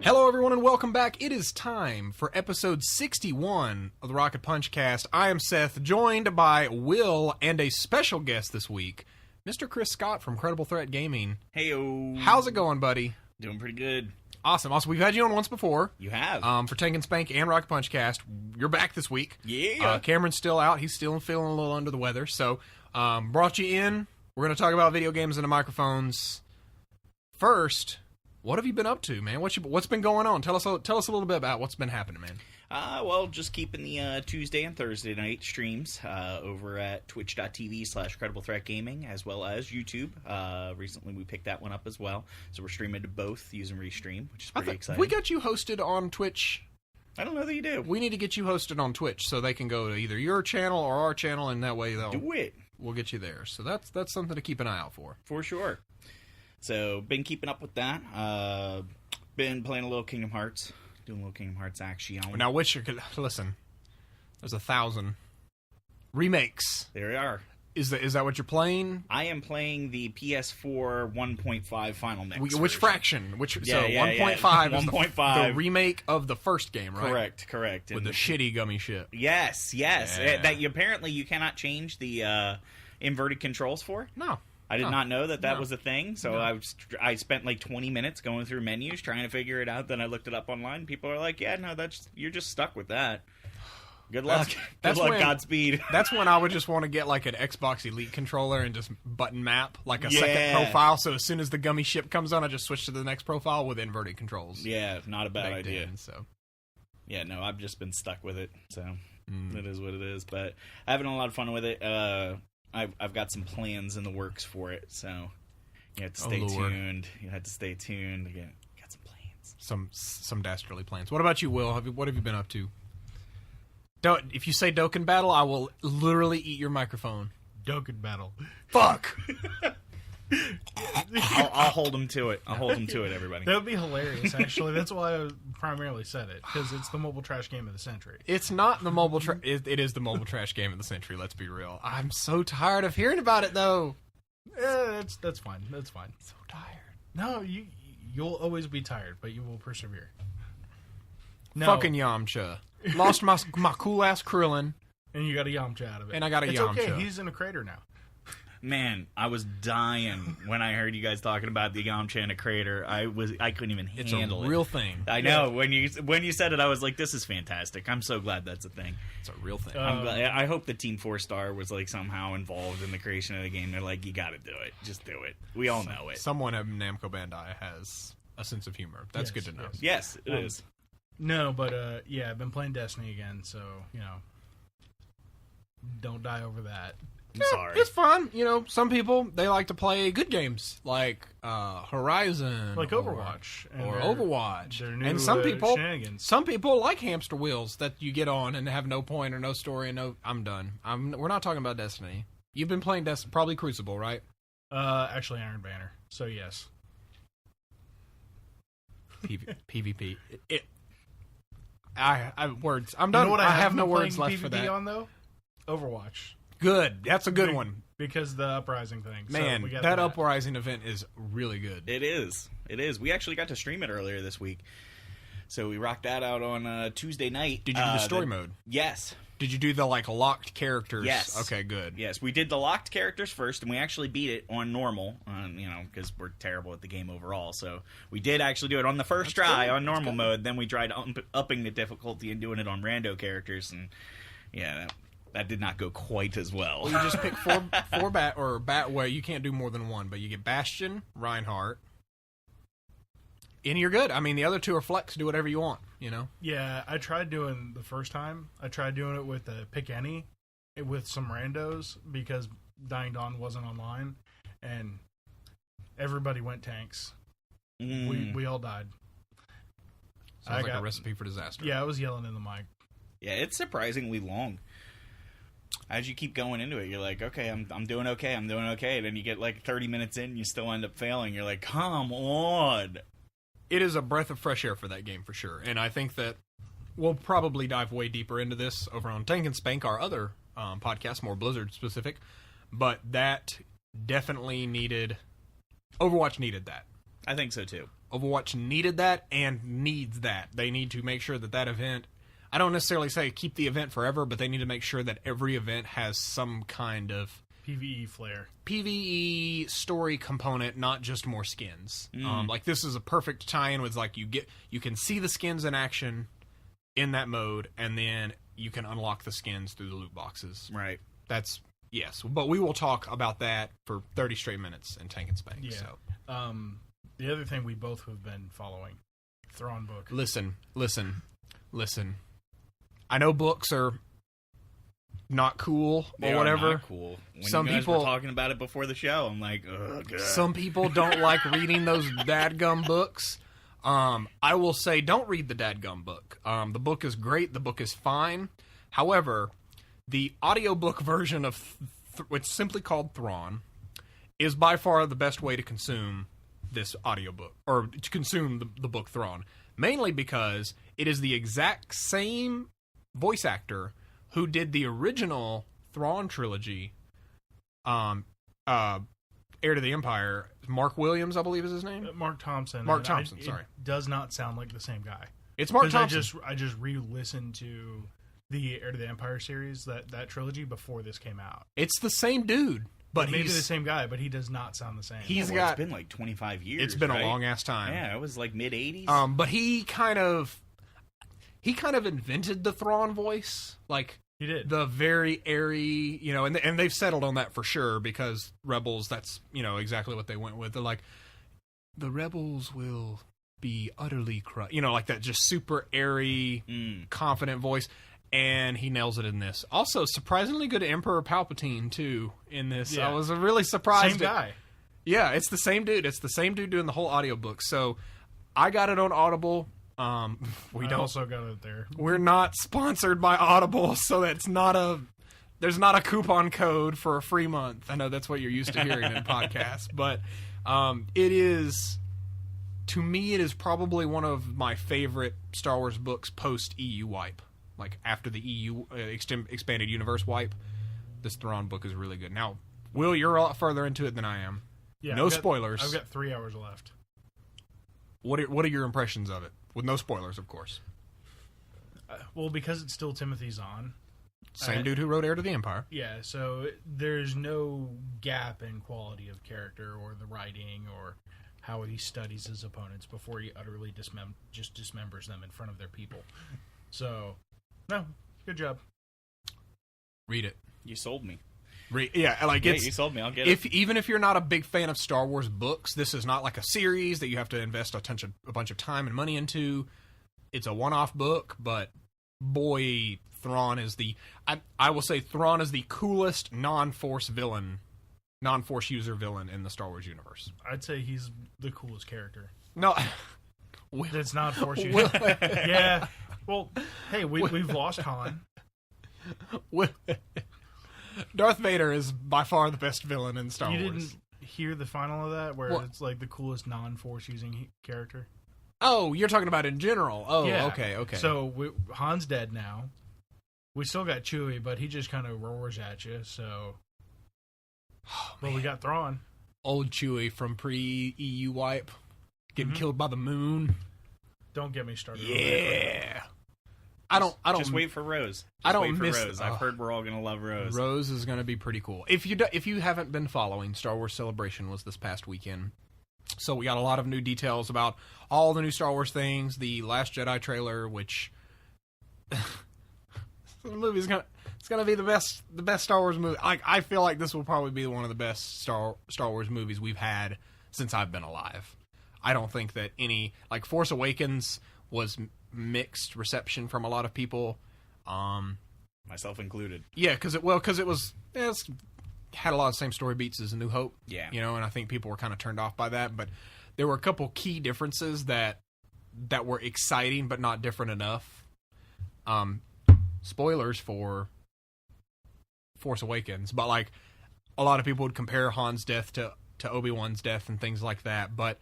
Hello, everyone, and welcome back. It is time for episode 61 of the Rocket Punch Cast. I am Seth, joined by Will and a special guest this week, Mr. Chris Scott from Credible Threat Gaming. Heyo. How's it going, buddy? Doing pretty good. Awesome. We've had you on once before. You have. For Tank and Spank and Rocket Punch Cast. You're back this week. Yeah. Cameron's still out. He's still feeling a little under the weather. So, brought you in. We're going to talk about video games and the microphones. First, what have you been up to, man? What's been going on? Tell us a little bit about what's been happening, man. Well, just keeping the Tuesday and Thursday night streams over at twitch.tv/Credible Threat Gaming, as well as YouTube. Recently, we picked that one up as well. So we're streaming to both using Restream, which is pretty exciting. We got you hosted on Twitch. I don't know that you do. We need to get you hosted on Twitch so they can go to either your channel or our channel, and that way we'll get you there. So that's something to keep an eye out for. For sure. So, been keeping up with that. Been playing a little Kingdom Hearts. Doing a little Kingdom Hearts action. Now, listen, there's 1,000 remakes. There we are. Is that what you're playing? I am playing the PS4 1.5 Final Mix. Which fraction? 1.5 is 1.5. the remake of the first game, right? Correct. With the shitty gummy ship. Yes. Yeah. That apparently you cannot change the inverted controls for. No. I did not know that was a thing, so I spent like 20 minutes going through menus trying to figure it out. Then I looked it up online. People are like, "Yeah, no, you're just stuck with that." Good luck. Good luck, Godspeed. That's when I would just want to get like an Xbox Elite controller and just button map like a second profile. So as soon as the gummy ship comes on, I just switch to the next profile with inverted controls. Yeah, not a bad idea. So, yeah, no, I've just been stuck with it. So it is what it is. But having a lot of fun with it. I've got some plans in the works for it, so you have to stay tuned. You have to stay tuned. Again, got some plans. Some dastardly plans. What about you, Will? What have you been up to? If you say Dokkan Battle, I will literally eat your microphone. Dokkan Battle. Fuck! I'll hold him to it. Everybody. That would be hilarious, actually. That's why I primarily said it, because it's the mobile trash game of the century. It's not the mobile it is the mobile trash game of the century, let's be real. I'm so tired of hearing about it, though. That's fine. That's fine. So tired. No, you'll always be tired, but you will persevere. No. Fucking Yamcha. Lost my cool-ass Krillin. And you got a Yamcha out of it. And I got a Yamcha. It's okay, he's in a crater now. Man, I was dying when I heard you guys talking about the Yamcha in a crater. I couldn't even handle it. It's a real thing. I know. Yeah. When you said it, I was like, "This is fantastic." I'm so glad that's a thing. It's a real thing. I'm glad. I hope the Team 4-Star was like somehow involved in the creation of the game. They're like, "You got to do it. Just do it." We all know it. Someone at Namco Bandai has a sense of humor. That's good to know. Yes, it is. No, but I've been playing Destiny again, so don't die over that. I'm sorry. It's fun. Some people, they like to play good games like Horizon. Like Overwatch. Or Overwatch. New, and some people like hamster wheels that you get on and have no point or no story and no... I'm done. We're not talking about Destiny. You've been playing Destiny, probably Crucible, right? Actually Iron Banner, so yes. PvP. I have words. I'm done. You know what I have no words left PvP for that. On, though? Overwatch. Good. That's a good one. Because the Uprising thing. Man, so that Uprising event is really good. It is. We actually got to stream it earlier this week. So we rocked that out on Tuesday night. Did you do the story mode? Yes. Did you do the locked characters? Yes. Okay, good. Yes, we did the locked characters first, and we actually beat it on normal, because we're terrible at the game overall. So we did actually do it on the first try on normal mode. Then we tried upping the difficulty and doing it on rando characters, and that did not go quite as well. Well, you just pick four bat. Well, you can't do more than one, but you get Bastion, Reinhardt, and you're good. I mean, the other two are flex. Do whatever you want. Yeah, I tried doing the first time. I tried doing it with pick any, with some randos because Dying Dawn wasn't online, and everybody went tanks. We all died. Sounds like a recipe for disaster. Yeah, I was yelling in the mic. Yeah, it's surprisingly long. As you keep going into it, you're like, okay, I'm doing okay, I'm doing okay. Then you get like 30 minutes in, you still end up failing. You're like, come on. It is a breath of fresh air for that game for sure. And I think that we'll probably dive way deeper into this over on Tank and Spank, our other podcast, more Blizzard specific. But that definitely needed... Overwatch needed that. I think so too. Overwatch needed that and needs that. They need to make sure that event, I don't necessarily say keep the event forever, but they need to make sure that every event has some kind of PvE flair. PvE story component, not just more skins. Like this is a perfect tie-in with like you can see the skins in action in that mode, and then you can unlock the skins through the loot boxes. Right. That's yes, but we will talk about that for 30 straight minutes in Tank and Spank. Yeah. So. The other thing we both have been following, Thrawn book. Listen. I know books are not cool They or whatever. Are not cool. When Some you guys people were talking about it before the show, I'm like, ugh. Some people don't like reading those dadgum books. I will say, don't read the dadgum book. The book is great. The book is fine. However, the audiobook version of what's simply called Thrawn is by far the best way to consume this audiobook, or to consume the book Thrawn. Mainly because it is the exact same voice actor who did the original Thrawn trilogy, Heir to the Empire. Mark Williams, I believe is his name. Mark Thompson. Mark Thompson, sorry. It does not sound like the same guy. It's Mark Thompson. I just re-listened to the Heir to the Empire series, that trilogy, before this came out. It's the same dude, but maybe the same guy, but he does not sound the same. It's been like 25 years. It's been right? a long ass time. Yeah, it was like mid 80s. But he kind of invented the Thrawn voice, like he did the very airy, and they've settled on that for sure because Rebels. That's exactly what they went with. They're like, the Rebels will be utterly crushed, like that, just super airy, confident voice. And he nails it in this. Also, surprisingly good Emperor Palpatine, too, in this. Yeah. I was really surprised. Same guy. Yeah, it's the same dude. It's the same dude doing the whole audiobook. So, I got it on Audible. I also got it there. We're not sponsored by Audible, so there's not a coupon code for a free month. I know that's what you're used to hearing in podcasts. But it is, to me, it is probably one of my favorite Star Wars books post-EU wipe. Like, after the EU expanded universe wipe, this Thrawn book is really good. Now, Will, you're a lot further into it than I am. Yeah, no spoilers. I've got 3 hours left. What are your impressions of it? With no spoilers, of course. Well, because it's still Timothy Zahn. Same dude who wrote Heir to the Empire. Yeah, so there's no gap in quality of character or the writing or how he studies his opponents before he utterly dismembers them in front of their people. So... No, good job. Read it. You sold me. You sold me. I'll get it. Even if you're not a big fan of Star Wars books, this is not like a series that you have to invest a bunch of time and money into. It's a one-off book, but boy, Thrawn is I will say Thrawn is the coolest non-Force user villain in the Star Wars universe. I'd say he's the coolest character. No, it's not Force user. Yeah. Well, hey, we've lost Han. Darth Vader is by far the best villain in Star Wars. You didn't hear the final of that, where it's like the coolest non-Force using character? Oh, you're talking about in general. Oh, yeah. Okay. So Han's dead now. We still got Chewie, but he just kind of roars at you. So, but we got Thrawn. Old Chewie from pre-EU wipe, getting killed by the moon. Don't get me started. Yeah. I don't. Just wait for Rose. Rose. I've heard we're all gonna love Rose. Rose is gonna be pretty cool. If you haven't been following, Star Wars Celebration was this past weekend, so we got a lot of new details about all the new Star Wars things. The Last Jedi trailer, which the movie's gonna be the best Star Wars movie. I feel like this will probably be one of the best Star Wars movies we've had since I've been alive. I don't think that Force Awakens was mixed reception from a lot of people, myself included. Yeah, because it had a lot of the same story beats as A New Hope. Yeah, and I think people were kind of turned off by that. But there were a couple key differences that were exciting, but not different enough. Spoilers for Force Awakens, but a lot of people would compare Han's death to Obi-Wan's death and things like that, but.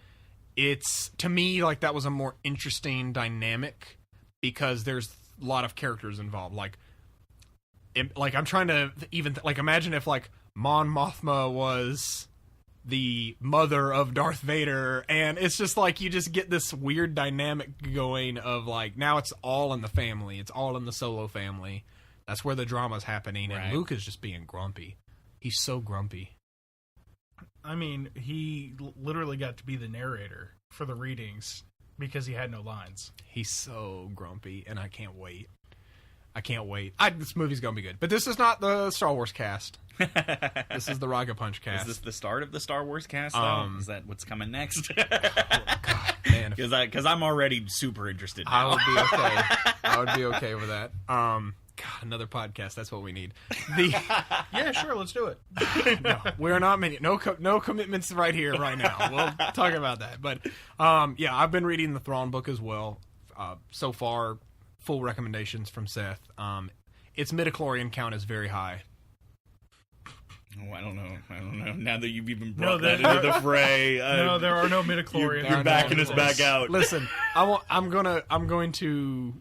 It's, to me, that was a more interesting dynamic because there's a lot of characters involved. I'm trying to imagine if, Mon Mothma was the mother of Darth Vader, and it's just like you just get this weird dynamic going of like now it's all in the family, it's all in the Solo family. That's where the drama's happening, and Luke is just being grumpy. He's so grumpy. I mean, he literally got to be the narrator for the readings because he had no lines. He's so grumpy, and I can't wait. This movie's gonna be good, but this is not the Star Wars cast. This is the Raga Punch cast. Is this the start of the Star Wars cast, though? Is that what's coming next? God, man, Because I'm already super interested now. I would be okay. I would be okay with that. God, another podcast. That's what we need. Yeah, sure, let's do it. No, we're not many. No commitments right here, right now. We'll talk about that. But yeah, I've been reading the Thrawn book as well. So far, full recommendations from Seth. Its midichlorian count is very high. Oh, I don't know. Now that you've even brought that into the fray, no, there are no midichlorians. You're backing us back out. Listen, I'm going to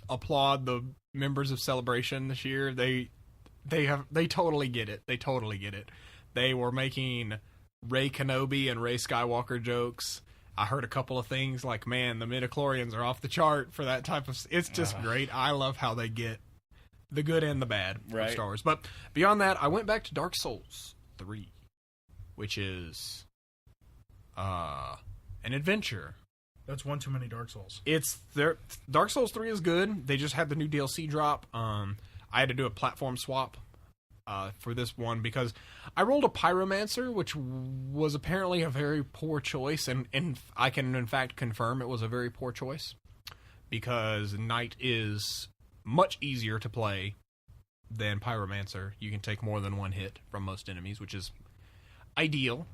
applaud the members of Celebration this year. They totally get it. They were making Rey Kenobi and Rey Skywalker jokes. I heard a couple of things like, man, the midichlorians are off the chart for that type of... It's just great. I love how they get the good and the bad of Star Wars. But beyond that, I went back to Dark Souls 3, which is an adventure. That's one too many Dark Souls. Dark Souls 3 is good. They just had the new DLC drop. I had to do a platform swap for this one because I rolled a Pyromancer, which was apparently a very poor choice, and I can in fact confirm it was a very poor choice because Knight is much easier to play than Pyromancer. You can take more than one hit from most enemies, which is ideal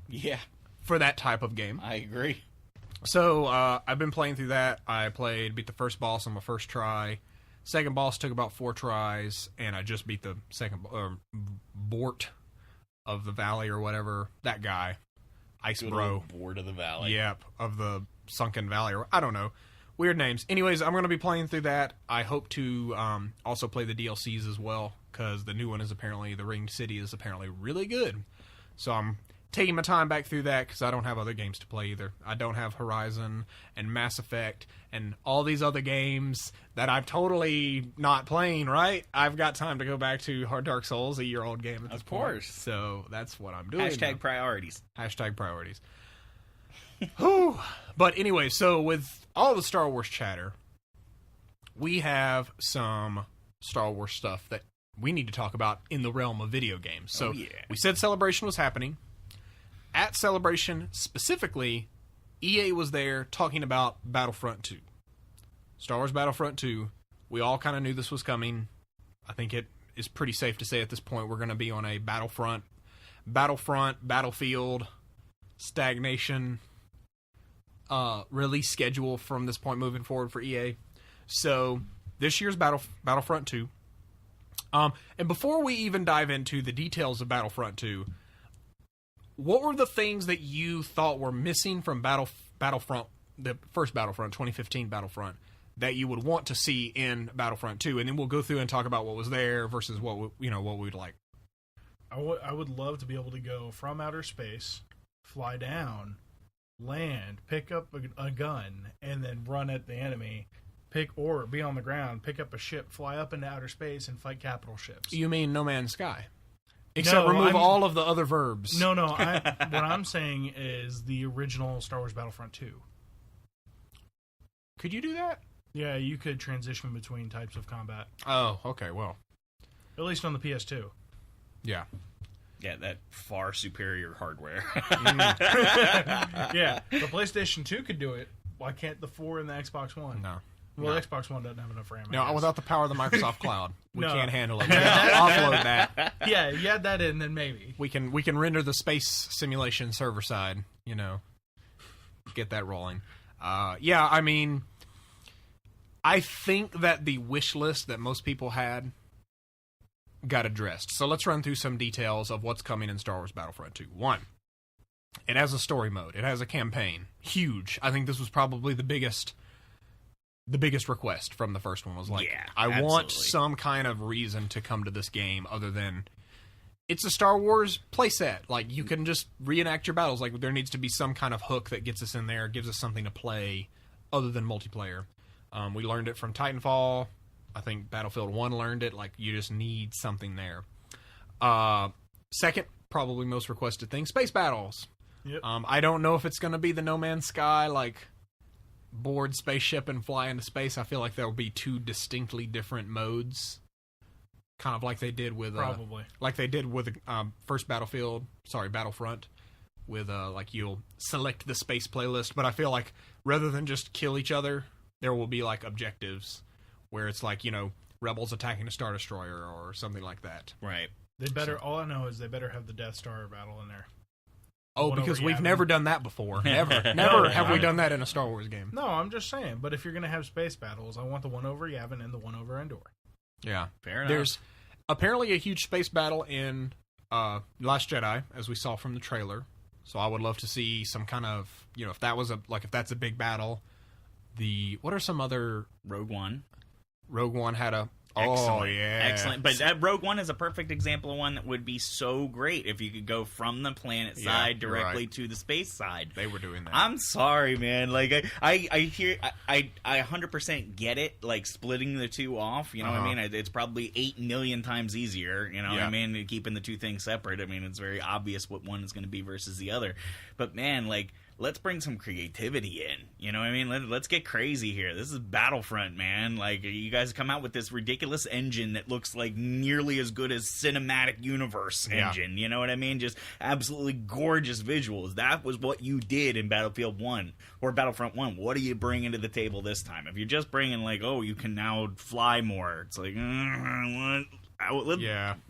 for that type of game. I agree. So I've been playing through that. I beat the first boss on my first try. Second boss took about 4 tries, and I just beat the second Bort of the Valley or whatever. That guy, Ice Bro. Bort of the Valley. Yep, of the Sunken Valley, or I don't know. Weird names. Anyways, I'm going to be playing through that. I hope to also play the DLCs as well, because the new one is apparently, the Ringed City is apparently really good. So I'm taking my time back through that because I don't have other games to play either. I don't have Horizon and Mass Effect and all these other games that I'm totally not playing, right? I've got time to go back to Dark Souls, a year-old game at this point. Of course. So that's what I'm doing. Priorities. Priorities. Whew. But anyway, so with all the Star Wars chatter, we have some Star Wars stuff that we need to talk about in the realm of video games. So we said Celebration was happening. At Celebration, specifically, EA was there talking about Battlefront 2. Star Wars Battlefront 2. We all kind of knew this was coming. I think it is pretty safe to say at this point we're going to be on a Battlefront, Battlefield, stagnation release schedule from this point moving forward for EA. So, this year's Battlefront 2. And before we even dive into the details of Battlefront 2, what were the things that you thought were missing from Battlefront, the first Battlefront, 2015 Battlefront, that you would want to see in Battlefront 2? And then we'll go through and talk about what was there versus what we'd like. I would love to be able to go from outer space, fly down, land, pick up a gun, and then run at the enemy. Or be on the ground, pick up a ship, fly up into outer space, and fight capital ships. You mean No Man's Sky? Except remove all of the other verbs. No. What I'm saying is the original Star Wars Battlefront 2. Could you do that? Yeah, you could transition between types of combat. Oh, okay, well. At least on the PS2. Yeah. Yeah, that far superior hardware. Yeah, the PlayStation 2 could do it. Why can't the 4 and the Xbox One? No. Well, the Xbox One doesn't have enough RAM. No, without the power of the Microsoft Cloud, we can't handle it. We offload that. Yeah, you add that in, then maybe we can render the space simulation server side. Get that rolling. Yeah, I mean, I think that the wish list that most people had got addressed. So let's run through some details of what's coming in Star Wars Battlefront 2. 1, it has a story mode. It has a campaign. Huge. I think this was probably the biggest request from the first one was like, I want some kind of reason to come to this game other than it's a Star Wars playset. Like, you can just reenact your battles. Like, there needs to be some kind of hook that gets us in there, gives us something to play other than multiplayer. We learned it from Titanfall. I think Battlefield 1 learned it. Like, you just need something there. Second, probably most requested thing, space battles. Yep. I don't know if it's going to be the No Man's Sky, like, board spaceship and fly into space. I feel like there will be two distinctly different modes. Kind of like they did with first Battlefront, with like you'll select the space playlist. But I feel like rather than just kill each other, there will be like objectives where it's like, you know, rebels attacking a Star Destroyer or something like that. Right. They better. All I know is they better have the Death Star battle in there. Oh, because we've never done that before. Never have we done that in a Star Wars game. No, I'm just saying. But if you're gonna have space battles, I want the one over Yavin and the one over Endor. Yeah, fair enough. There's apparently a huge space battle in Last Jedi, as we saw from the trailer. So I would love to see some kind of, you know, if that's a big battle. What are some other... Rogue One. Rogue One had a... Excellent. Oh, yeah. Excellent. But Rogue One is a perfect example of one that would be so great if you could go from the planet side directly to the space side. They were doing that. I'm sorry, man. Like, I hear... I 100% get it, like, splitting the two off. You know what I mean? It's probably 8 million times easier, you know what I mean? Keeping the two things separate. I mean, it's very obvious what one is going to be versus the other. But, man, like... Let's bring some creativity in. You know what I mean? Let's get crazy here. This is Battlefront, man. Like, you guys come out with this ridiculous engine that looks like nearly as good as Cinematic Universe engine. You know what I mean? Just absolutely gorgeous visuals. That was what you did in Battlefield 1 or Battlefront 1. What are you bringing to the table this time? If you're just bringing, like, oh, you can now fly more. It's like, what?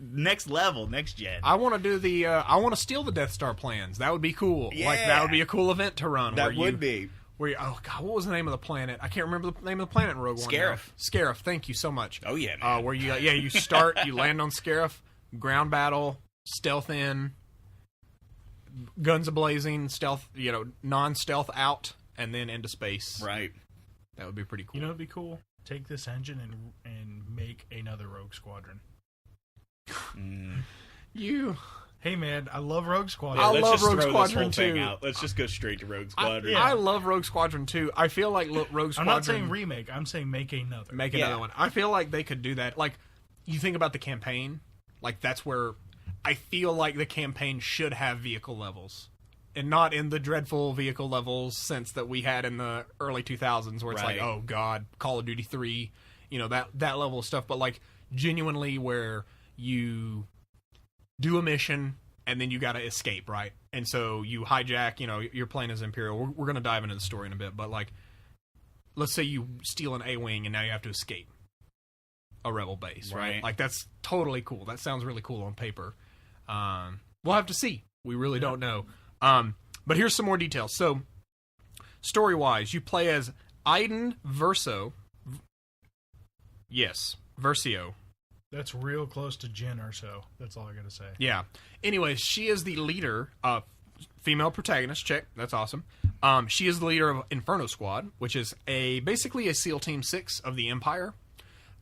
Next level, next gen. I want to do I want to steal the Death Star plans. That would be cool. Yeah. Like, that would be a cool event to run. That would be. Oh god, what was the name of the planet? I can't remember the name of the planet in Rogue One. Scarif. Thank you so much. Oh yeah, man. Where you start, you land on Scarif, ground battle, stealth in, guns a-blazing, stealth, you know, non-stealth out, and then into space. Right. That would be pretty cool. You know, it'd be cool. Take this engine and make another Rogue Squadron. Hey man, I love Rogue Squadron. I love Rogue Squadron too. Let's just go straight to Rogue Squadron. I love Rogue Squadron too. I feel like Rogue Squadron. I'm not saying remake. I'm saying make another. Make another one. I feel like they could do that. Like, you think about the campaign. Like, that's where I feel like the campaign should have vehicle levels, and not in the dreadful vehicle levels sense that we had in the early 2000s, where it's like, oh god, Call of Duty 3, you know, that level of stuff. But like, genuinely where you do a mission and then you got to escape, right? And so you hijack, you know, you're playing as Imperial. We're going to dive into the story in a bit, but like, let's say you steal an A-Wing and now you have to escape a Rebel base, right? Like, that's totally cool. That sounds really cool on paper. We'll have to see. We really don't know. But here's some more details. So, story-wise, you play as Iden Versio. Versio. That's real close to Jyn or so. That's all I gotta say. Yeah. Anyways, she is the leader of female protagonist. Check. That's awesome. She is the leader of Inferno Squad, which is basically a SEAL Team 6 of the Empire.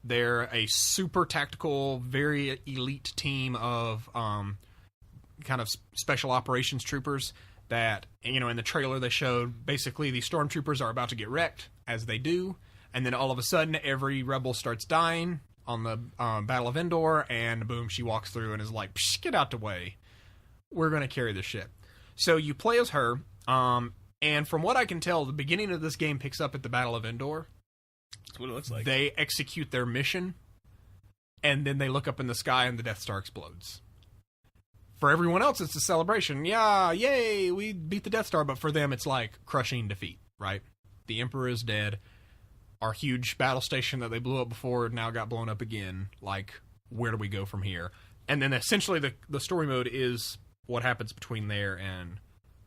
They're a super tactical, very elite team of kind of special operations troopers that, you know, in the trailer they showed basically the stormtroopers are about to get wrecked, as they do, and then all of a sudden every rebel starts dying on the Battle of Endor, and boom, she walks through and is like, psh, get out the way. We're going to carry this shit. So you play as her, and from what I can tell, the beginning of this game picks up at the Battle of Endor. That's what it looks like. They execute their mission, and then they look up in the sky and the Death Star explodes. For everyone else, it's a celebration. Yeah, yay, we beat the Death Star, but for them, it's like crushing defeat, right? The Emperor is dead. Our huge battle station that they blew up before now got blown up again. Like, where do we go from here? And then essentially the story mode is what happens between there and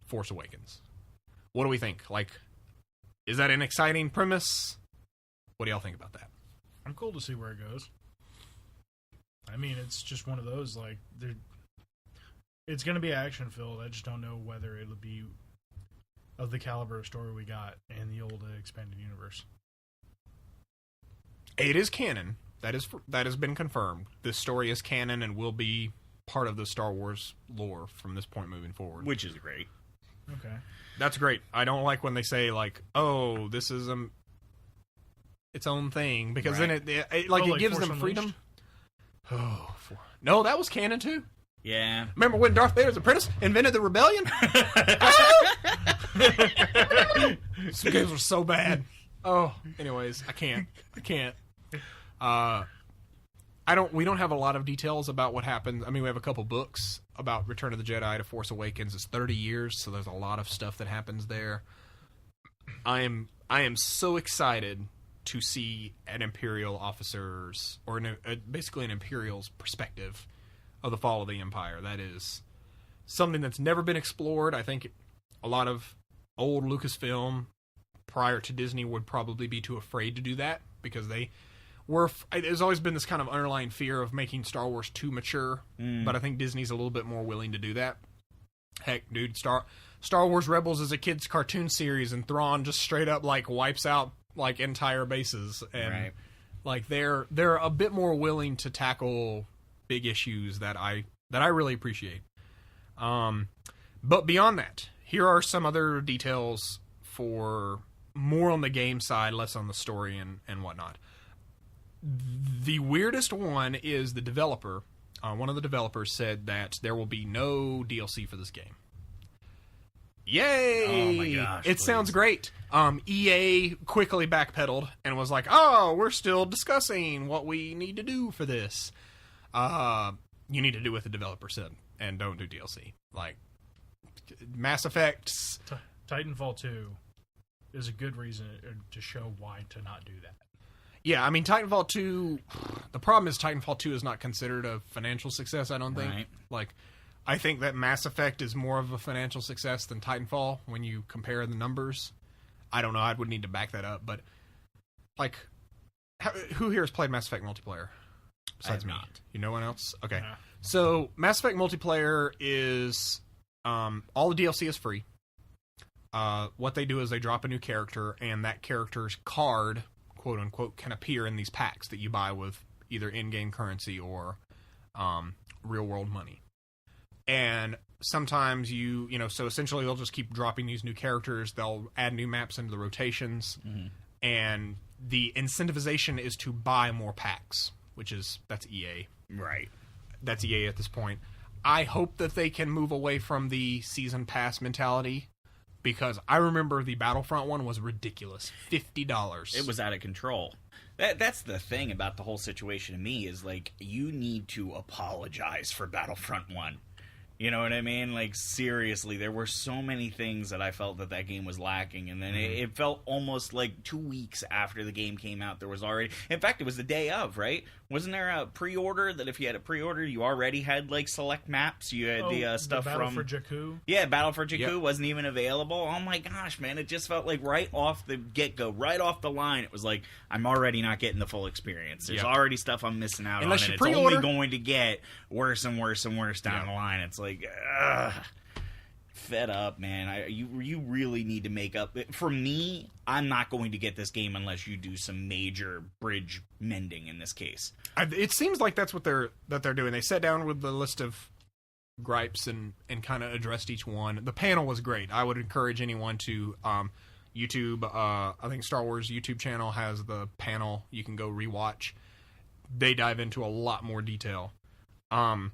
Force Awakens. What do we think? Like, is that an exciting premise? What do y'all think about that? I'm cool to see where it goes. I mean, it's just one of those, like, it's going to be action-filled. I just don't know whether it'll be of the caliber of story we got in the old expanded universe. It is canon. That has been confirmed. This story is canon and will be part of the Star Wars lore from this point moving forward. Which is great. Okay. That's great. I don't like when they say, like, oh, this is its own thing, because then it gives Force them freedom. Unleashed? No, that was canon too. Yeah. Remember when Darth Vader's apprentice invented the rebellion? Some games were so bad. Oh, anyways, I can't. We don't have a lot of details about what happened. I mean, we have a couple books about Return of the Jedi to Force Awakens. It's 30 years, so there's a lot of stuff that happens there. I am so excited to see an Imperial officer's, or basically an Imperial's perspective of the fall of the Empire. That is something that's never been explored. I think a lot of old Lucasfilm prior to Disney would probably be too afraid to do that, because there's always been this kind of underlying fear of making Star Wars too mature, but I think Disney's a little bit more willing to do that. Heck, dude, Star Wars Rebels is a kid's cartoon series, and Thrawn just straight up like wipes out like entire bases, and like they're a bit more willing to tackle big issues that I really appreciate. But beyond that, here are some other details for more on the game side, less on the story and whatnot. The weirdest one is the developer. One of the developers said that there will be no DLC for this game. Yay! Oh my gosh! It sounds great. EA quickly backpedaled and was like, "Oh, we're still discussing what we need to do for this. You need to do what the developer said, and don't do DLC." Like Mass Effect's Titanfall 2 is a good reason to show why to not do that. Yeah, I mean, Titanfall 2, the problem is Titanfall 2 is not considered a financial success, I don't think. Right. Like, I think that Mass Effect is more of a financial success than Titanfall when you compare the numbers. I don't know, I would need to back that up, but, like, who here has played Mass Effect multiplayer? Besides me. Not. You know one else? Okay. Nah. So, Mass Effect multiplayer is, all the DLC is free. What they do is they drop a new character, and that character's card, quote unquote, can appear in these packs that you buy with either in-game currency or real world money. And sometimes so essentially they'll just keep dropping these new characters, they'll add new maps into the rotations, and the incentivization is to buy more packs, that's EA. Right. That's EA at this point. I hope that they can move away from the season pass mentality, because I remember the Battlefront one was ridiculous. $50. It was out of control. That's the thing about the whole situation to me, is like, you need to apologize for Battlefront 1. You know what I mean? Like, seriously, there were so many things that I felt that game was lacking, and then it felt almost like 2 weeks after the game came out, there was already... In fact, it was the day of, right? Wasn't there a pre-order that if you had a pre-order, you already had, like, select maps? You had the stuff the from... Battle for Jakku? Yeah, Battle for Jakku wasn't even available. Oh my gosh, man, it just felt like right off the get-go, right off the line, it was like, I'm already not getting the full experience. There's already stuff I'm missing out Unless on, you and pre-order. it's only going to get worse and worse and worse down the line. It's like, ugh. Fed up, man. You really need to make up. For me, I'm not going to get this game unless you do some major bridge mending in this case. It seems like that's what they're doing. They sat down with the list of gripes and kind of addressed each one. The panel was great. I would encourage anyone to YouTube. I think Star Wars YouTube channel has the panel. You can go rewatch. They dive into a lot more detail. I'm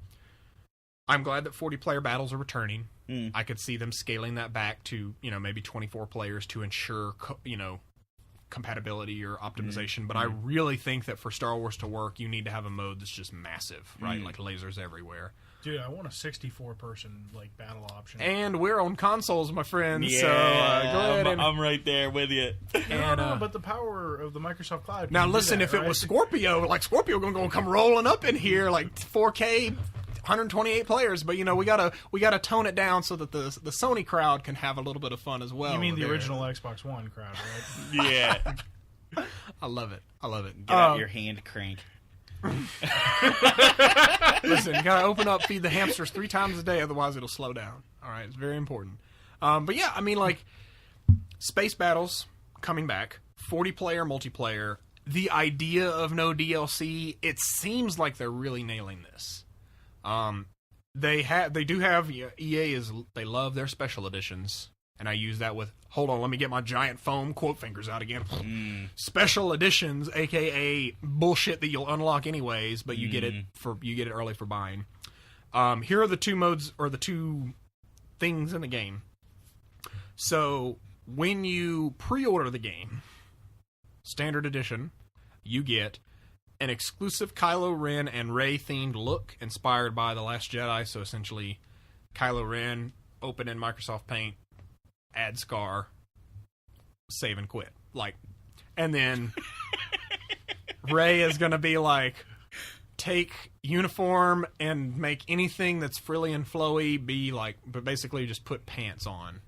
glad that 40-player battles are returning. I could see them scaling that back to, maybe 24 players to ensure, compatibility or optimization. But I really think that for Star Wars to work, you need to have a mode that's just massive, right? Like lasers everywhere. Dude, I want a 64-person battle option. And we're on consoles, my friends. Yeah, so go ahead and I'm right there with you. No, but the power of the Microsoft Cloud. now can do listen, that, if right? it was Scorpio, Scorpio gonna come rolling up in here like 4K, 128 players. But we gotta tone it down so that the Sony crowd can have a little bit of fun as well. You mean the there. original Xbox One crowd, right? Yeah. I love it. Get out your hand crank. Listen, you gotta open up, feed the hamsters 3 times a day, otherwise it'll slow down. All right, it's very important. But yeah, I mean, space battles coming back, 40-player multiplayer. The idea of no DLC, it seems like they're really nailing this. They do have EA is they love their special editions, and I use that with. Hold on, let me get my giant foam quote fingers out again. Special editions, aka bullshit that you'll unlock anyways, but you get it early for buying. Here are the two modes or the two things in the game. So when you pre-order the game, standard edition, you get an exclusive Kylo Ren and Rey themed look inspired by The Last Jedi. So essentially, Kylo Ren, open in Microsoft Paint, add scar, save and quit. And then Rey is going to be like, take uniform and make anything that's frilly and flowy be like, but basically just put pants on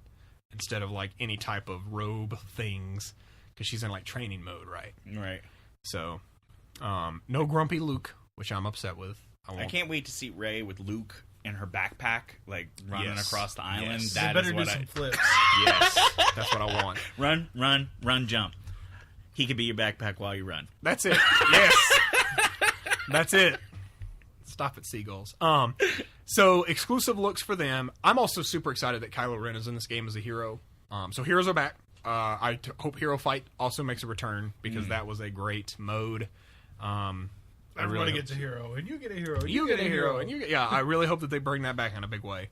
instead of like any type of robe things because she's in like training mode, right? Right. So, no grumpy Luke, which I'm upset with. I can't wait to see Rey with Luke in her backpack, like running across the island. Yes. That better is what do some flips. Yes, that's what I want. Run, jump. He could be your backpack while you run. That's it. Yes. That's it. Stop it, seagulls. So exclusive looks for them. I'm also super excited that Kylo Ren is in this game as a hero. So heroes are back. I hope Hero Fight also makes a return because that was a great mode. Everybody gets a hero, and you get a hero. And you get a hero, and I really hope that they bring that back in a big way.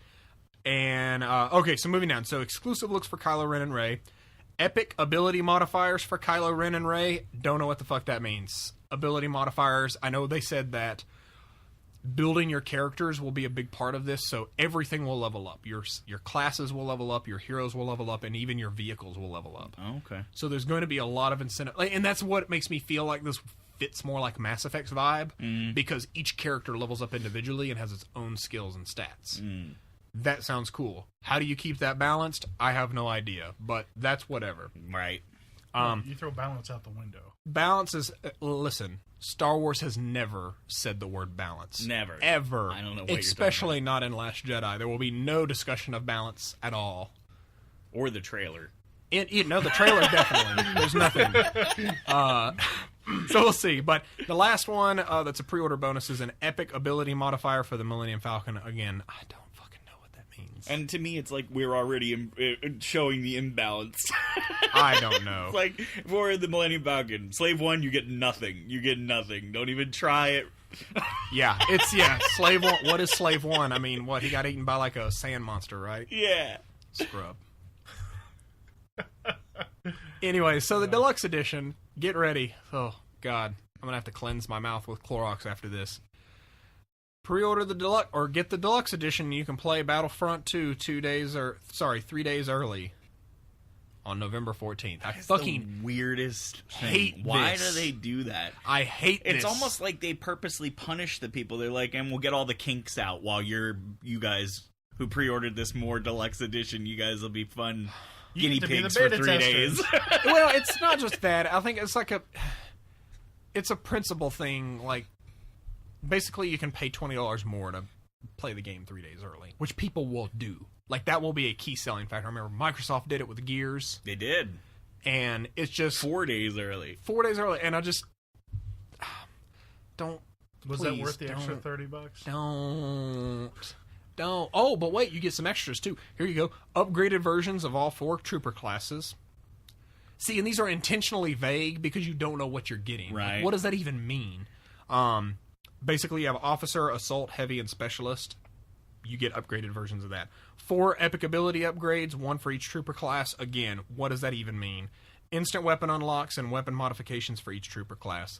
And okay, so moving down. So exclusive looks for Kylo Ren and Rey. Epic ability modifiers for Kylo Ren and Rey. Don't know what the fuck that means. Ability modifiers. I know they said that building your characters will be a big part of this, so everything will level up. Your classes will level up, your heroes will level up, and even your vehicles will level up. Oh, okay. So there's going to be a lot of incentive, and that's what makes me feel like this fits more like Mass Effect's vibe, because each character levels up individually and has its own skills and stats. That sounds cool. How do you keep that balanced? I have no idea, but that's whatever. Right. You throw balance out the window. Balance is... listen, Star Wars has never said the word balance. Never. Ever. I don't know what especially not in Last Jedi. There will be no discussion of balance at all. Or the trailer. No, the trailer definitely. There's nothing. So we'll see. But the last one that's a pre-order bonus is an epic ability modifier for the Millennium Falcon. Again, I don't fucking know what that means. And to me, it's like we're already showing the imbalance. I don't know. It's like, for the Millennium Falcon, Slave 1, you get nothing. You get nothing. Don't even try it. Slave 1. What is Slave 1? I mean, what, he got eaten by like a sand monster, right? Yeah. Scrub. Anyway, so the deluxe edition, get ready. Oh, God. I'm going to have to cleanse my mouth with Clorox after this. Pre-order the deluxe, or get the deluxe edition, and you can play Battlefront 2 3 days early on November 14th. I fucking the weirdest thing. hate Why this. do they do that? I hate this. It's almost like they purposely punish the people. They're like, and we'll get all the kinks out while you guys who pre-ordered this more deluxe edition, you guys will be fun guinea pigs for 3 days. Well, it's not just that. I think it's like it's a principle thing. Like, basically, you can pay $20 more to play the game 3 days early, which people will do. Like, that will be a key selling factor. I remember Microsoft did it with Gears. They did. And it's just... 4 days early. 4 days early. And I just... Don't... Was please, that worth the extra $30? Don't. Oh, but wait, you get some extras, too. Here you go. Upgraded versions of all 4 trooper classes. See, and these are intentionally vague because you don't know what you're getting. Right. Like, what does that even mean? Basically, you have Officer, Assault, Heavy, and Specialist. You get upgraded versions of that. 4 epic ability upgrades, 1 for each trooper class. Again, what does that even mean? Instant weapon unlocks and weapon modifications for each trooper class.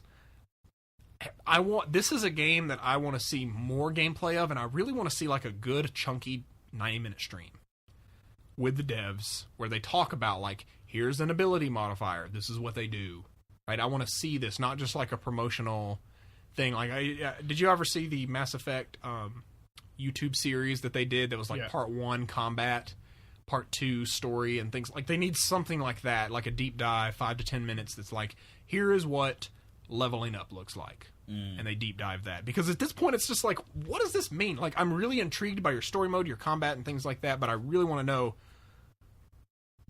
This is a game that I want to see more gameplay of, and I really want to see like a good, chunky 90-minute stream with the devs where they talk about, like, here's an ability modifier. This is what they do. Right? I want to see this, not just like a promotional thing. Like, did you ever see the Mass Effect YouTube series that they did that was like part 1 combat, part 2 story, and things like they need something like that, like a deep dive, 5 to 10 minutes that's like, here is what leveling up looks like. And they deep dive that. Because at this point it's just like, what does this mean? Like, I'm really intrigued by your story mode, your combat, and things like that, but I really want to know,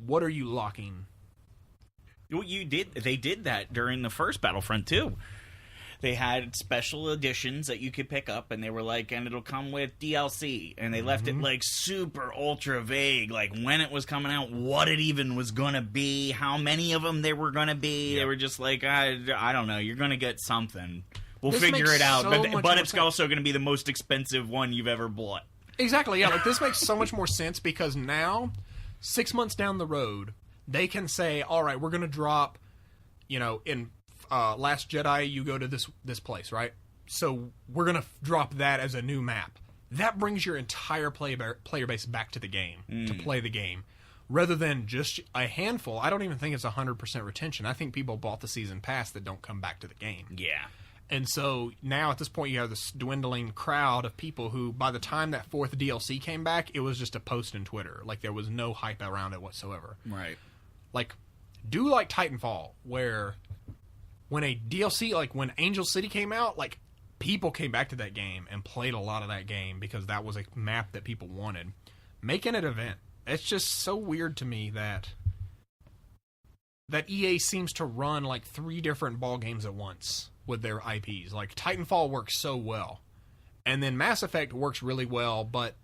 what are you locking? Well, they did that during the first Battlefront too. they had special editions that you could pick up, and they were like, and it'll come with DLC, and they left it like super ultra vague, like when it was coming out, what it even was gonna be, how many of them there were gonna be. They were just like, I don't know, you're gonna get something. We'll figure it out, but it's also going to be the most expensive one you've ever bought. Exactly, yeah. Like, this makes so much more sense because now, 6 months down the road, they can say, all right, we're going to drop, in Last Jedi, you go to this place, right? So we're going to drop that as a new map. That brings your entire player base back to the game, to play the game. Rather than just a handful, I don't even think it's 100% retention. I think people bought the season pass that don't come back to the game. Yeah. And so now at this point you have this dwindling crowd of people who, by the time that 4th DLC came back, it was just a post in Twitter. Like, there was no hype around it whatsoever. Right. Like, do like Titanfall, where when a DLC, like when Angel City came out, like, people came back to that game and played a lot of that game because that was a map that people wanted. Make it an event. It's just so weird to me that EA seems to run like 3 different ball games at once with their IPs. Like, Titanfall works so well. And then Mass Effect works really well, but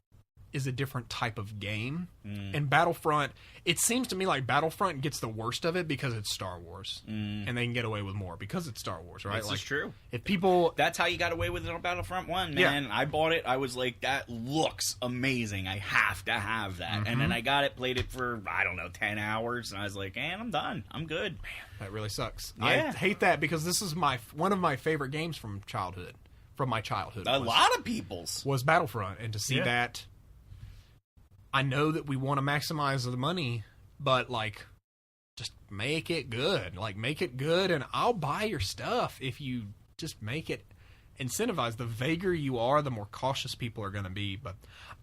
is a different type of game. And Battlefront, it seems to me like Battlefront gets the worst of it because it's Star Wars. And they can get away with more because it's Star Wars, right? This is true. If people... That's how you got away with it on Battlefront 1, man. Yeah. I bought it. I was like, that looks amazing. I have to have that. And then I got it, played it for, 10 hours, and I was like, I'm done. I'm good. Man, that really sucks. Yeah. I hate that because this is one of my favorite games from childhood. From my childhood. A lot of people's. Was Battlefront. And to see that... I know that we want to maximize the money, but, like, just make it good. Like, make it good, and I'll buy your stuff if you just make it incentivized. The vaguer you are, the more cautious people are going to be. But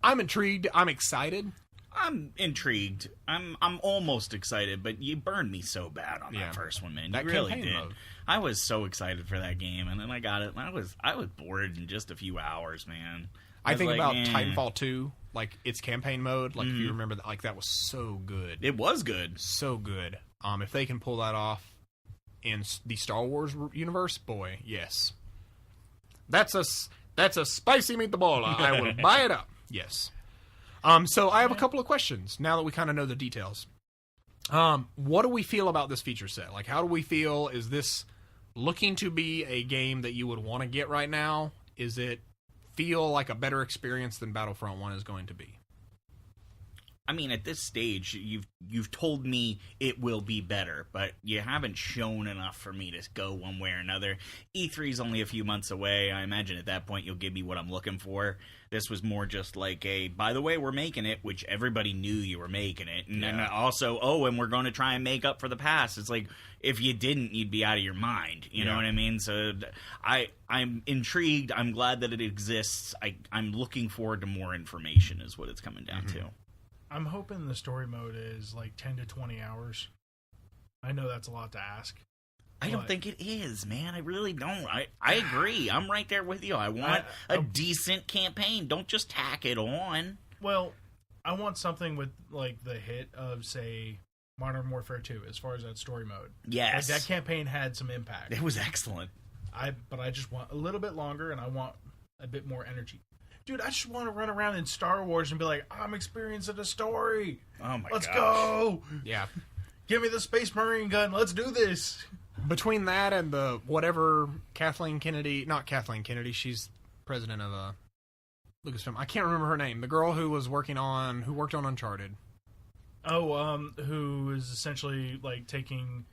I'm intrigued. I'm excited. I'm intrigued. I'm almost excited, but you burned me so bad on that first one, man. You really did. Mode. I was so excited for that game, and then I got it, and I was bored in just a few hours, man. I think about Titanfall 2, like its campaign mode. Like, if you remember that, like, that was so good. It was good, so good. If they can pull that off in the Star Wars universe, boy, yes, that's a spicy meatball. I will buy it up. Yes. So I have a couple of questions now that we kind of know the details. What do we feel about this feature set? Like, how do we feel? Is this looking to be a game that you would want to get right now? Is it feel like a better experience than Battlefront 1 is going to be? I mean, at this stage, you've told me it will be better, but you haven't shown enough for me to go one way or another. E3 is only a few months away. I imagine at that point you'll give me what I'm looking for. This was more just like by the way, we're making it, which everybody knew you were making it. And then also, and we're going to try and make up for the past. It's like, if you didn't, you'd be out of your mind. You know what I mean? So I'm intrigued. I'm glad that it exists. I'm looking forward to more information is what it's coming down to. I'm hoping the story mode is like 10 to 20 hours. I know that's a lot to ask. I don't think it is, man. I really don't. I agree. I'm right there with you. I want a decent campaign. Don't just tack it on. Well, I want something with, like, the hit of, say, Modern Warfare 2 as far as that story mode. Yes. Like, that campaign had some impact. It was excellent. But I just want a little bit longer, and I want a bit more energy. Dude, I just want to run around in Star Wars and be like, I'm experiencing a story. Oh, my God. Let's go. Yeah. Give me the Space Marine gun. Let's do this. Between that and the whatever Kathleen Kennedy, not Kathleen Kennedy, she's president of Lucasfilm. I can't remember her name. The girl who worked on Uncharted. Oh, who is essentially like taking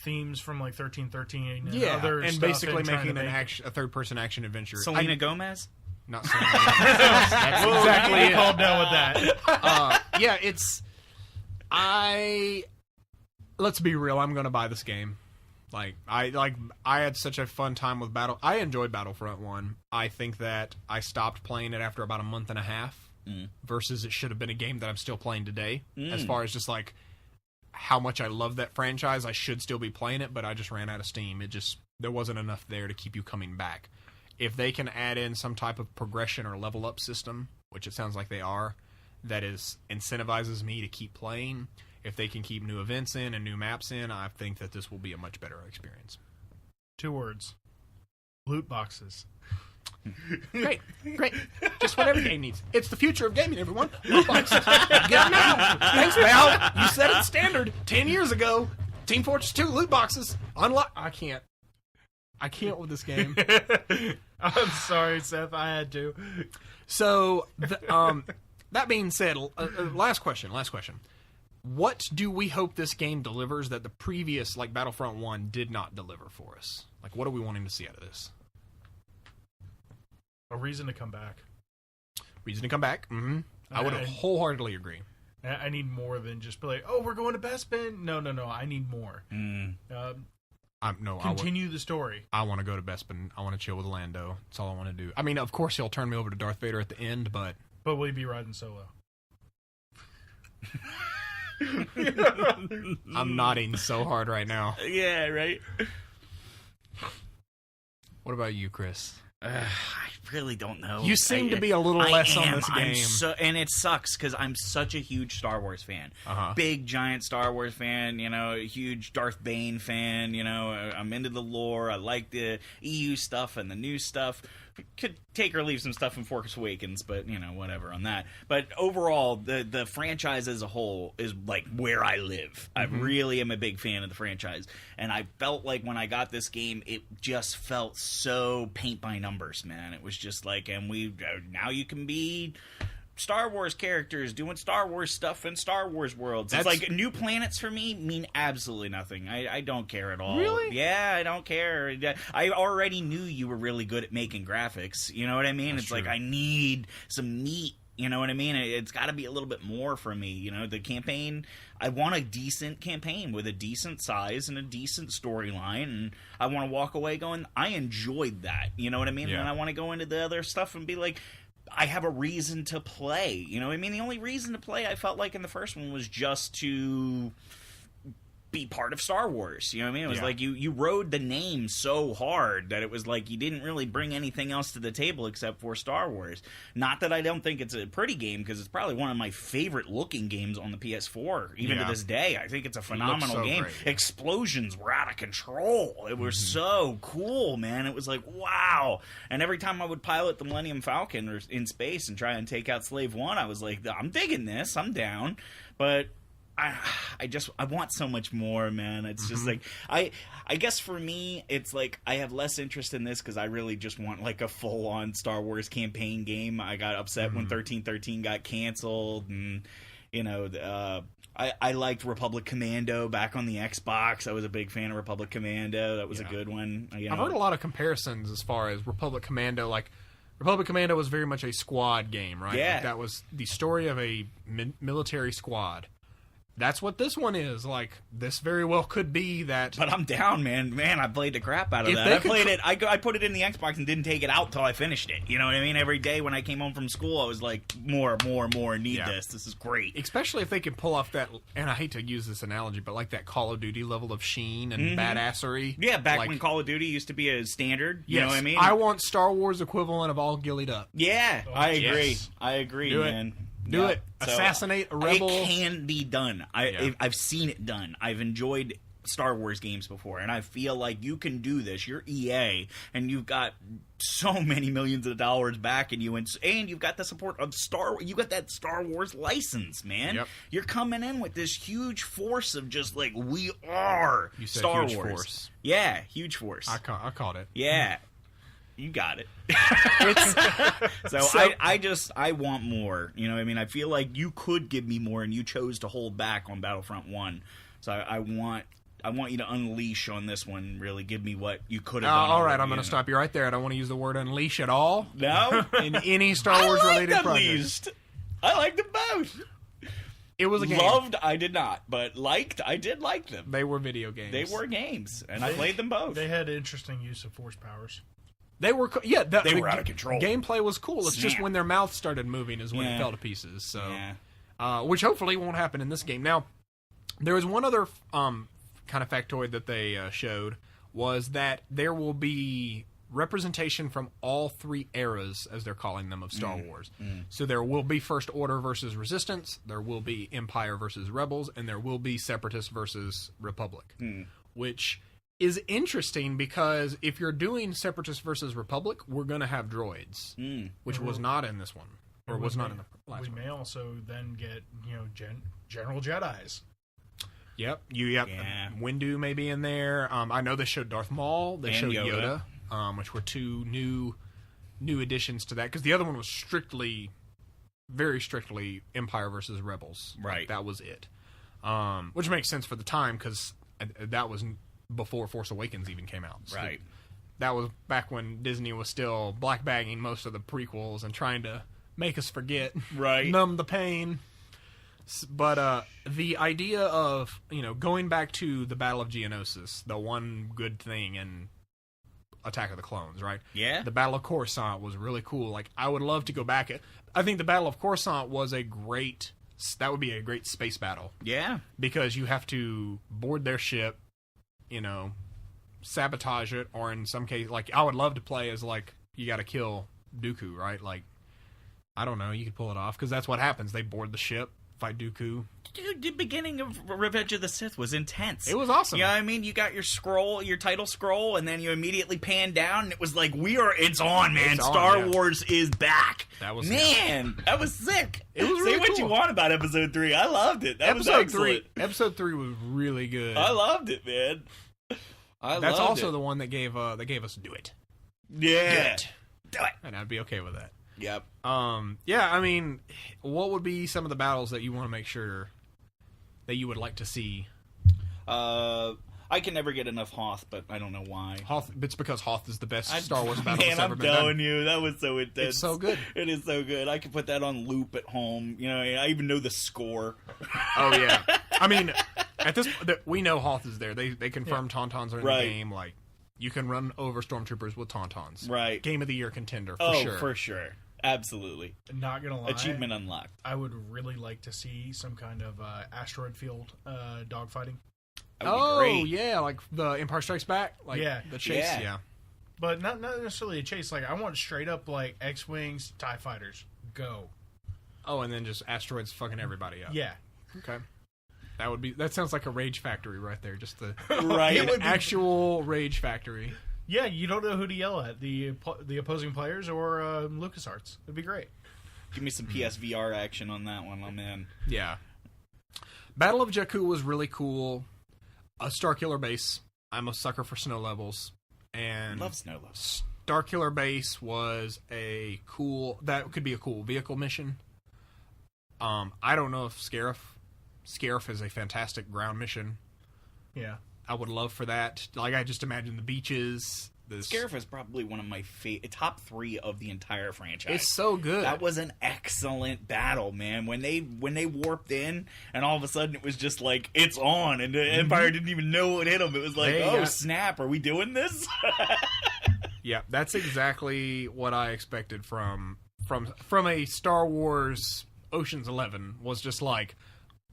themes from like 1313 and other and stuff basically and making a third-person action adventure. Selena Gomez? Not Selena Gomez. That's exactly it. Calm down with that. Let's be real. I'm going to buy this game. I had such a fun time with I enjoyed Battlefront 1. I think that I stopped playing it after about a month and a half versus it should have been a game that I'm still playing today. As far as just like how much I love that franchise, I should still be playing it, but I just ran out of steam. There wasn't enough there to keep you coming back. If they can add in some type of progression or level up system, which it sounds like they are, that incentivizes me to keep playing. If they can keep new events in and new maps in, I think that this will be a much better experience. 2 words. Loot boxes. Great. Just what every game needs. It's the future of gaming, everyone. Loot boxes. Get them now. Thanks, Val. You set it standard 10 years ago. Team Fortress 2 loot boxes. Unlock. I can't with this game. I'm sorry, Seth. I had to. So, that being said, last question. What do we hope this game delivers that the previous, like Battlefront 1, did not deliver for us? Like, what are we wanting to see out of this? A reason to come back. Reason to come back? Mm-hmm. I would wholeheartedly agree. I need more than just be like, oh, we're going to Bespin. No. I need more. Continue the story. I want to go to Bespin. I want to chill with Lando. That's all I want to do. I mean, of course, he'll turn me over to Darth Vader at the end, but... But will he be riding solo? I'm nodding so hard right now. Yeah, right? What about you, Chris? I really don't know. You seem to be a little less on this game. And it sucks because I'm such a huge Star Wars fan. Big, giant Star Wars fan, a huge Darth Bane fan, I'm into the lore. I like the EU stuff and the new stuff. Could take or leave some stuff from Force Awakens, but, whatever on that. But overall, the franchise as a whole is, like, where I live. I really am a big fan of the franchise. And I felt like when I got this game, it just felt so paint by numbers, man. It was just like, and now you can be Star Wars characters doing Star Wars stuff in Star Wars worlds. It's like new planets for me mean absolutely nothing. I don't care at all. Really? Yeah, I don't care. I already knew you were really good at making graphics. You know what I mean? That's true. Like I need some meat. You know what I mean? It's got to be a little bit more for me. The campaign, I want a decent campaign with a decent size and a decent storyline, and I want to walk away going, I enjoyed that. You know what I mean? Yeah. And I want to go into the other stuff and be like, I have a reason to play. You know what I mean? The only reason to play, I felt like in the first one, was just to be part of Star Wars. You know what I mean? It was like you rode the name so hard that it was like you didn't really bring anything else to the table except for Star Wars. Not that I don't think it's a pretty game, because it's probably one of my favorite looking games on the PS4, even to this day. I think it's a phenomenal game. Great. Explosions were out of control. It was so cool, man. It was like, wow. And every time I would pilot the Millennium Falcon or in space and try and take out Slave One, I was like, I'm digging this. I'm down. But I want so much more, man. It's just like, I guess for me, it's like I have less interest in this because I really just want like a full-on Star Wars campaign game. I got upset when 1313 got canceled, and I liked Republic Commando back on the Xbox. I was a big fan of Republic Commando. That was a good one. I've heard a lot of comparisons as far as Republic Commando. Like, Republic Commando was very much a squad game, right? Yeah. Like, that was the story of a military squad. That's what this one is. Like, this very well could be that. But I'm down, man. Man, I played the crap out of that. I played it. I put it in the Xbox and didn't take it out till I finished it. You know what I mean? Every day when I came home from school, I was like, more. Need this. This is great. Especially if they could pull off that, and I hate to use this analogy, but like that Call of Duty level of sheen and badassery. Yeah, back when Call of Duty used to be a standard. You know what I mean? I want Star Wars equivalent of all gillied up. Yeah, I agree. Yes. I agree, Do man. Do it. So, assassinate a rebel. It can be done. I've seen it done. I've enjoyed Star Wars games before, and I feel like you can do this. You're EA, and you've got so many millions of dollars backing you, and you've got the support of you got that Star Wars license, man. Yep. You're coming in with this huge force of just like, we are Star Wars. Force. Yeah, huge force. I caught it. Yeah. You got it. So I want more. You know what I mean? I feel like you could give me more, and you chose to hold back on Battlefront 1. So I want you to unleash on this one. Really give me what you could have done. All right, I'm going to stop you right there. I don't want to use the word unleash at all. No? In any Star Wars related project. I liked them both. It was a game. Loved, I did not, but liked, I did like them. They were video games. They were games, and I played them both. They had interesting use of force powers. They were, they were out of control. Gameplay was cool. It's just when their mouth started moving is when it fell to pieces. So, which hopefully won't happen in this game. Now, there was one other kind of factoid that they showed, was that there will be representation from all three eras, as they're calling them, of Star Wars. So there will be First Order versus Resistance, there will be Empire versus Rebels, and there will be Separatists versus Republic. Which is interesting because if you're doing Separatist versus Republic, we're going to have droids, which was not in this one, or was not in the last one. We may also then get, General Jedis. Yep. Windu may be in there. I know they showed Darth Maul. They showed Yoda, which were two new additions to that, because the other one was very strictly Empire versus Rebels. Right. Like, that was it. Which makes sense for the time, because that was before Force Awakens even came out. So right. That was back when Disney was still black bagging most of the prequels and trying to make us forget. Right. Numb the pain. But the idea of, going back to the Battle of Geonosis, the one good thing in Attack of the Clones, right? Yeah. The Battle of Coruscant was really cool. Like, I would love to go back. I think the Battle of Coruscant was that would be a great space battle. Yeah. Because you have to board their ship, sabotage it, or in some case, like, I would love to play as, like, you got to kill Dooku, right? Like, I don't know, you could pull it off, because that's what happens. They board the ship, fight Dooku. Dude, the beginning of Revenge of the Sith was intense. It was awesome. You know what I mean? You got your scroll, your title scroll, and then you immediately pan down, and it was like, it's on, man. It's on, Star Wars is back. That was that was sick. It was Say really what cool. you want about Episode 3. I loved it. That was excellent. Episode 3 was really good. I loved it, man. That's also the one that gave us Do It. Yeah. Do it. And I'd be okay with that. Yep. Yeah, I mean, what would be some of the battles that you want to make sure that you would like to see? I can never get enough Hoth, but I don't know why. Hoth, it's because Hoth is the best Star Wars battle that's ever been I'm done. telling you, that was so intense. It's so good. It is so good. I can put that on loop at home. I even know the score. Oh, yeah. I mean, at this point, we know Hoth is there. They confirmed Tauntauns are in the game. Like, you can run over Stormtroopers with Tauntauns. Right. Game of the Year contender, for sure. Absolutely. Not gonna lie. Achievement unlocked. I would really like to see some kind of asteroid field dogfighting. Yeah, like the Empire Strikes Back. Like the chase, yeah. But not necessarily a chase. Like, I want straight up, like, X-Wings, TIE Fighters. Go. Oh, and then just asteroids fucking everybody up. Yeah. Okay. That sounds like a rage factory right there. Just the right. Actual rage factory. Yeah, you don't know who to yell at, the opposing players or LucasArts. It'd be great. Give me some PSVR action on that one. I'm in. Yeah. Battle of Jakku was really cool. A Starkiller Base. I'm a sucker for snow levels. And love snow levels. Starkiller Base was that could be a cool vehicle mission. I don't know if Scarif is a fantastic ground mission. Yeah. I would love for that. Like, I just imagine the beaches. Scarif is probably one of my top 3 of the entire franchise. It's so good. That was an excellent battle, man. When they warped in, and all of a sudden it was just like, it's on, and the Empire didn't even know what hit them. It was like, snap, are we doing this? Yeah, that's exactly what I expected from a Star Wars Ocean's 11. Was just like,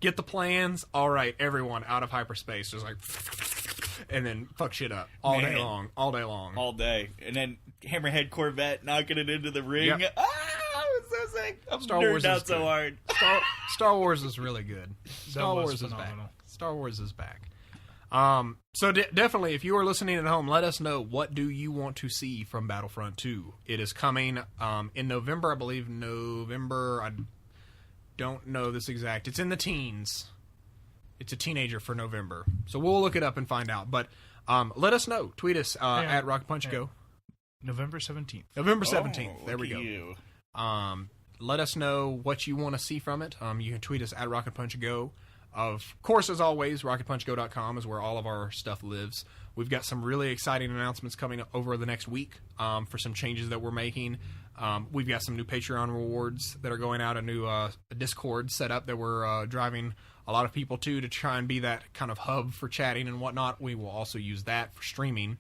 get the plans, all right, everyone out of hyperspace, just like, and then fuck shit up all day long. And then Hammerhead Corvette knocking it into the ring. Yep. Ah, I was so sick. I'm Star Wars out is so good. hard. Star Wars is really good. Star Wars is back. Star Wars is back. So definitely, if you are listening at home, let us know, what do you want to see from Battlefront 2? It is coming in November, I believe. I don't know this exact. It's in the teens. It's a teenager for November. So we'll look it up and find out. But let us know. Tweet us at Rocket Punch Go. November 17th. November 17th. There we go. You. Let us know what you want to see from it. You can tweet us at Rocket Punch Go. Of course, as always, rocketpunchgo.com is where all of our stuff lives. We've got some really exciting announcements coming up over the next week for some changes that we're making. We've got some new Patreon rewards that are going out, a new Discord setup that we're driving a lot of people to try and be that kind of hub for chatting and whatnot. We will also use that for streaming,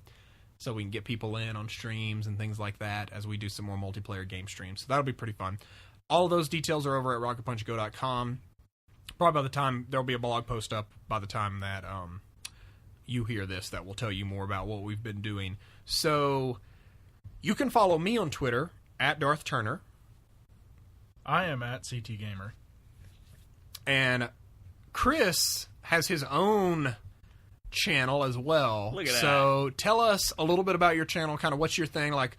so we can get people in on streams and things like that as we do some more multiplayer game streams. So that'll be pretty fun. All of those details are over at rocketpunchgo.com. Probably by the time, there'll be a blog post up by the time that you hear this that will tell you more about what we've been doing. So you can follow me on Twitter at Darth Turner. I am at CT Gamer. And Chris has his own channel as well. Look at so tell us a little bit about your channel, kind of what's your thing. Like,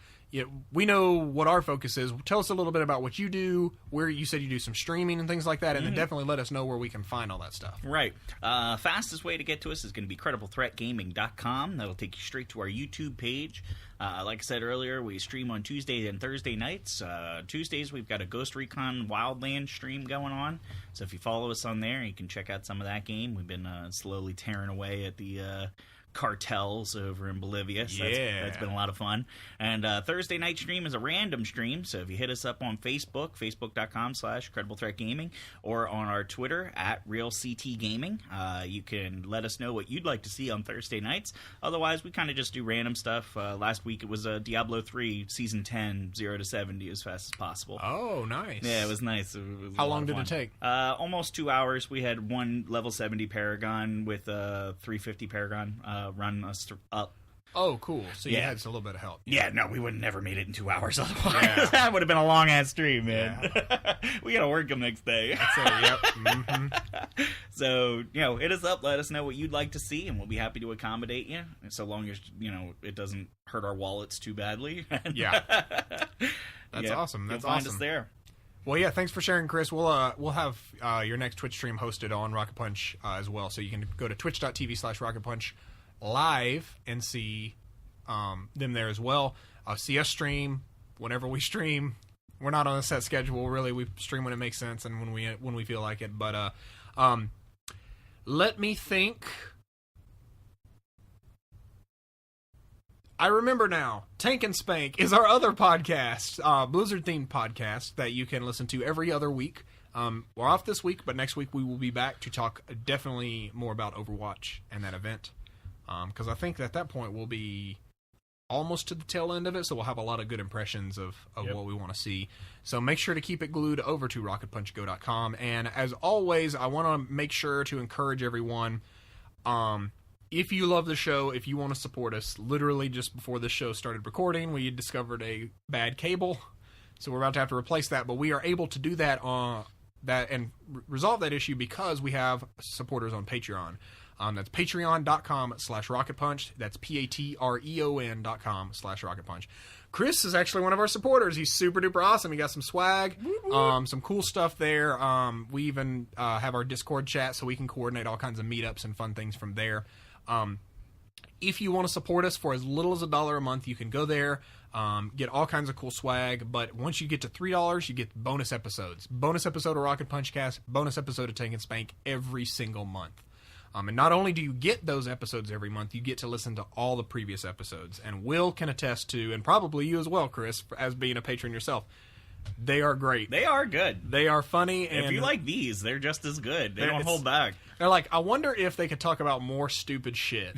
we know what our focus is. Tell us a little bit about what you do, where you said you do some streaming and things like that, and then definitely let us know where we can find all that stuff. Right. Fastest way to get to us is going to be credibleThreatGaming.com. That'll take you straight to our YouTube page. Like I said earlier, we stream on Tuesday and Thursday nights. Tuesdays, we've got a Ghost Recon Wildlands stream going on. So if you follow us on there, you can check out some of that game. We've been slowly tearing away at the cartels over in Bolivia. So that's been a lot of fun. And Thursday night stream is a random stream. So if you hit us up on Facebook, facebook.com/CredibleThreatGaming, or on our Twitter @RealCTGaming, you can let us know what you'd like to see on Thursday nights. Otherwise, we kind of just do random stuff. Last week it was Diablo 3 Season 10, 0 to 70 as fast as possible. Oh, nice. Yeah, it was nice. It was How long did it take? Almost 2 hours. We had one level 70 Paragon with a 350 Paragon run us up. Oh, cool. So you had a little bit of help. Yeah, no, we would have never made it in 2 hours otherwise. That would have been a long-ass stream, man. Yeah. We got to work them next day. That's it, yep. Mm-hmm. So, hit us up. Let us know what you'd like to see, and we'll be happy to accommodate you, so long as, it doesn't hurt our wallets too badly. Yeah. That's awesome. That's awesome. Find us there. Well, yeah, thanks for sharing, Chris. We'll have your next Twitch stream hosted on Rocket Punch as well, so you can go to twitch.tv/Rocket Punch live and see them there as well. See us stream whenever we stream. We're not on a set schedule, really. We stream when it makes sense and when we feel like it. But let me think. I remember now. Tank and Spank is our other podcast, Blizzard-themed podcast that you can listen to every other week. We're off this week, but next week we will be back to talk definitely more about Overwatch and that event. Because I think at that point we'll be almost to the tail end of it, so we'll have a lot of good impressions of what we want to see. So make sure to keep it glued over to rocketpunchgo.com. And as always, I want to make sure to encourage everyone, if you love the show, if you want to support us, literally just before this show started recording, we discovered a bad cable, so we're about to have to replace that, but we are able to do that and resolve that issue because we have supporters on Patreon. That's patreon.com/rocketpunch. That's patreon.com/rocketpunch. Chris is actually one of our supporters. He's super duper awesome. He got some swag, some cool stuff there. We even have our Discord chat so we can coordinate all kinds of meetups and fun things from there. If you want to support us for as little as $1 a month, you can go there, get all kinds of cool swag. But once you get to $3, you get bonus episodes. Bonus episode of Rocket Punch Cast, bonus episode of Tank and Spank every single month. And not only do you get those episodes every month, you get to listen to all the previous episodes. And Will can attest to, and probably you as well, Chris, as being a patron yourself, they are great. They are good. They are funny. And if you like these, they're just as good. They don't hold back. They're like, I wonder if they could talk about more stupid shit.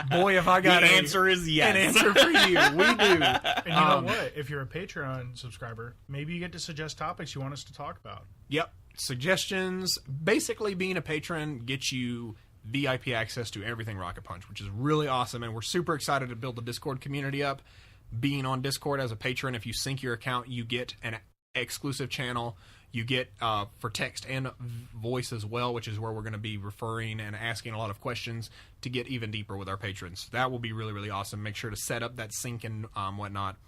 Boy, if I got the answer is yes. An answer for you. We do. And you know what? If you're a Patreon subscriber, maybe you get to suggest topics you want us to talk about. Yep. Suggestions. Basically, being a patron gets you VIP access to everything Rocket Punch, which is really awesome, and we're super excited to build the Discord community up. Being on Discord as a patron, if you sync your account, you get an exclusive channel. You get for text and voice as well, which is where we're going to be referring and asking a lot of questions to get even deeper with our patrons. That will be really, really awesome. Make sure to set up that sync and whatnot.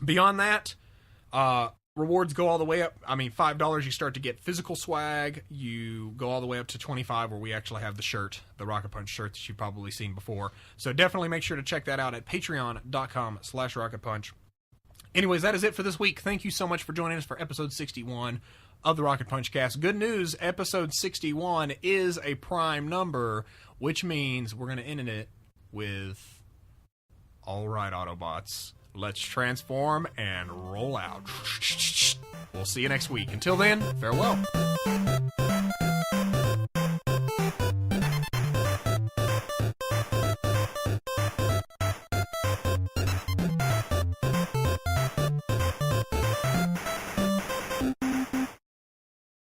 Beyond that, rewards go all the way up. I mean, $5 you start to get physical swag. You go all the way up to $25 where we actually have the shirt, the Rocket Punch shirt that you've probably seen before. So definitely make sure to check that out at patreon.com/rocketpunch. Anyways, that is it for this week. Thank you so much for joining us for episode 61 of the Rocket Punch Cast. Good news, episode 61 is a prime number, which means we're going to end it with, all right, Autobots, let's transform and roll out. We'll see you next week. Until then, farewell.